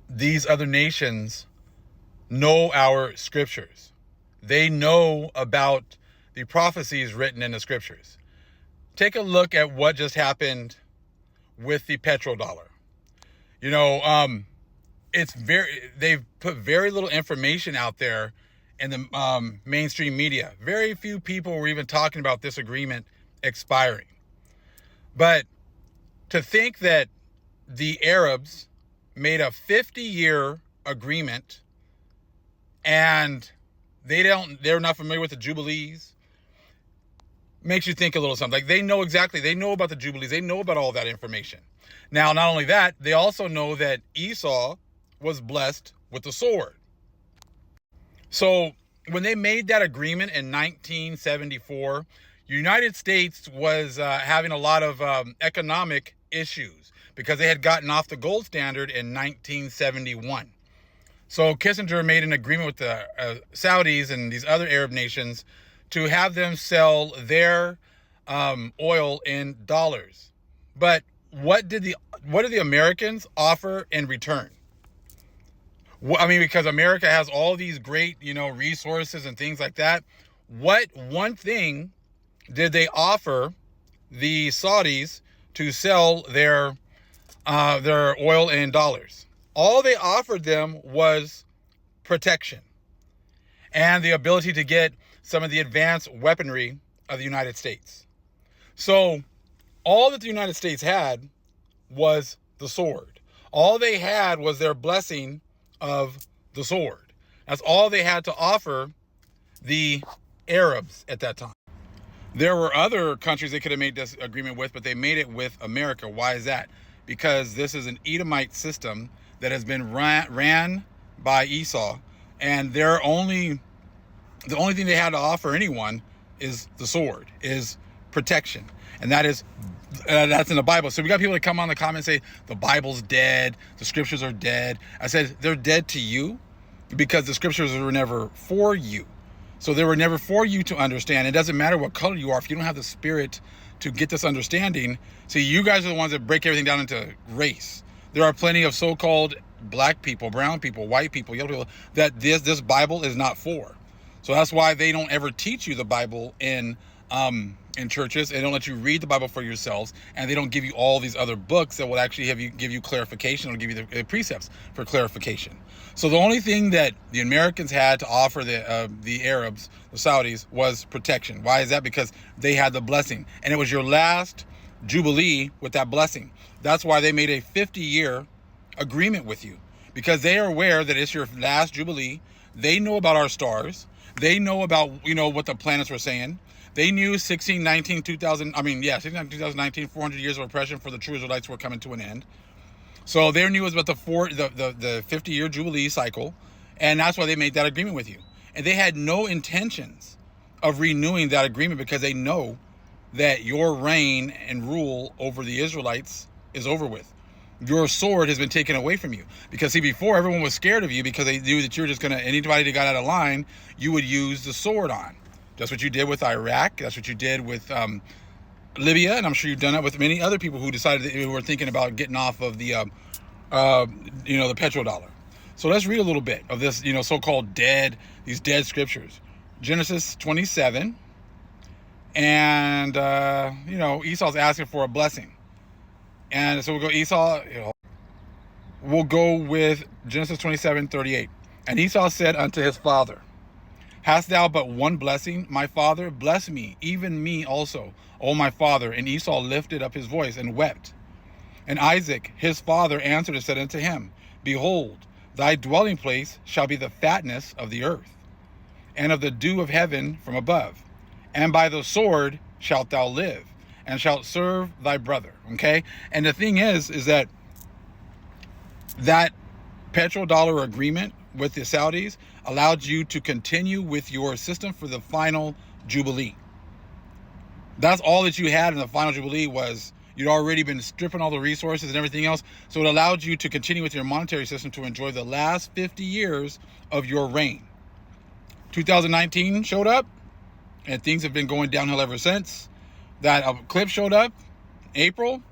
these other nations know our scriptures. They know about the prophecies written in the scriptures. Take a look at what just happened with the petrodollar. You know, they've put very little information out there in the mainstream media. Very few people were even talking about this agreement expiring. But to think that the Arabs made a 50-year agreement and they're not familiar with the Jubilees, makes you think a little something. Like they know about the Jubilees, they know about all that information. Now, not only that, they also know that Esau was blessed with the sword. So when they made that agreement in 1974, United States was having a lot of economic issues because they had gotten off the gold standard in 1971. So Kissinger made an agreement with the Saudis and these other Arab nations to have them sell their oil in dollars. But what did the Americans offer in return? I mean, because America has all these great, resources and things like that. What one thing did they offer the Saudis to sell their oil in dollars? All they offered them was protection and the ability to get some of the advanced weaponry of the United States. So all that the United States had was the sword. All they had was their blessing of the sword. That's all they had to offer the Arabs at that time. There were other countries they could have made this agreement with, but they made it with America. Why is that? Because this is an Edomite system that has been ran by Esau, and the only thing they had to offer anyone is the sword, is protection, and that's in the Bible. So we got people that come on the comment and say the Bible's dead, the scriptures are dead. I said they're dead to you because the scriptures were never for you. So they were never for you to understand. It doesn't matter what color you are if you don't have the spirit to get this understanding. See, you guys are the ones that break everything down into race. There are plenty of so-called black people, brown people, white people, yellow people that this Bible is not for. So that's why they don't ever teach you the Bible in churches. They don't let you read the Bible for yourselves, and they don't give you all these other books that will actually give you clarification or give you the precepts for clarification. So the only thing that the Americans had to offer the Arabs, the Saudis, was protection. Why is that? Because they had the blessing, and it was your last Jubilee with that blessing. That's why they made a 50-year agreement with you, because they are aware that it's your last Jubilee. They know about our stars. They know about, what the planets were saying. They knew 2019, 400 years of oppression for the true Israelites were coming to an end. So they knew it was about the 50-year Jubilee cycle, and that's why they made that agreement with you. And they had no intentions of renewing that agreement because they know that your reign and rule over the Israelites is over with. Your sword has been taken away from you. Because see, before everyone was scared of you because they knew that you were just anybody that got out of line, you would use the sword on. That's what you did with Iraq. That's what you did with Libya. And I'm sure you've done that with many other people who decided that they were thinking about getting off of the petrodollar. So let's read a little bit of this, so-called these dead scriptures. Genesis 27. And, Esau's asking for a blessing. And so we'll go Esau, we'll go with Genesis 27:38. And Esau said unto his father, hast thou but one blessing, my father? Bless me, even me also, O my father. And Esau lifted up his voice and wept. And Isaac his father answered and said unto him, behold, thy dwelling place shall be the fatness of the earth, and of the dew of heaven from above. And by the sword shalt thou live, and shalt serve thy brother. Okay? And the thing is that petrodollar agreement with the Saudis allowed you to continue with your system for the final Jubilee. That's all that you had in the final Jubilee was you'd already been stripping all the resources and everything else. So it allowed you to continue with your monetary system to enjoy the last 50 years of your reign. 2019 showed up, and things have been going downhill ever since. That clip showed up April,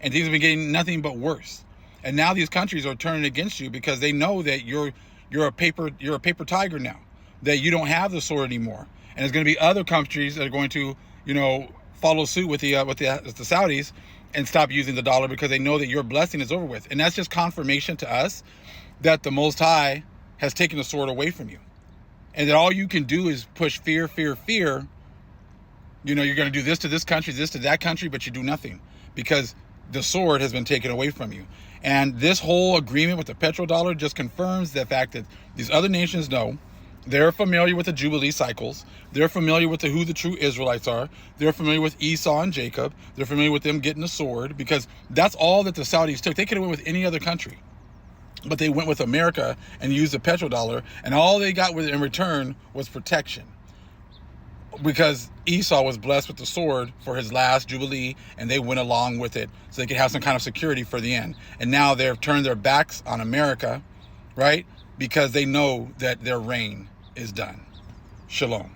and things have been getting nothing but worse. And now these countries are turning against you because they know that you're a paper tiger now, that you don't have the sword anymore. And there's going to be other countries that are going to, follow suit with the Saudis and stop using the dollar because they know that your blessing is over with. And that's just confirmation to us that the Most High has taken the sword away from you. And that all you can do is push fear, fear, fear. You're going to do this to this country, this to that country, but you do nothing because the sword has been taken away from you. And this whole agreement with the petrodollar just confirms the fact that these other nations know. They're familiar with the Jubilee cycles. They're familiar with who the true Israelites are. They're familiar with Esau and Jacob. They're familiar with them getting a sword because that's all that the Saudis took. They could have went with any other country, but they went with America and used the petrodollar, and all they got with it in return was protection. Because Esau was blessed with the sword for his last Jubilee, and they went along with it so they could have some kind of security for the end. And now they've turned their backs on America, right? Because they know that their reign is done. Shalom.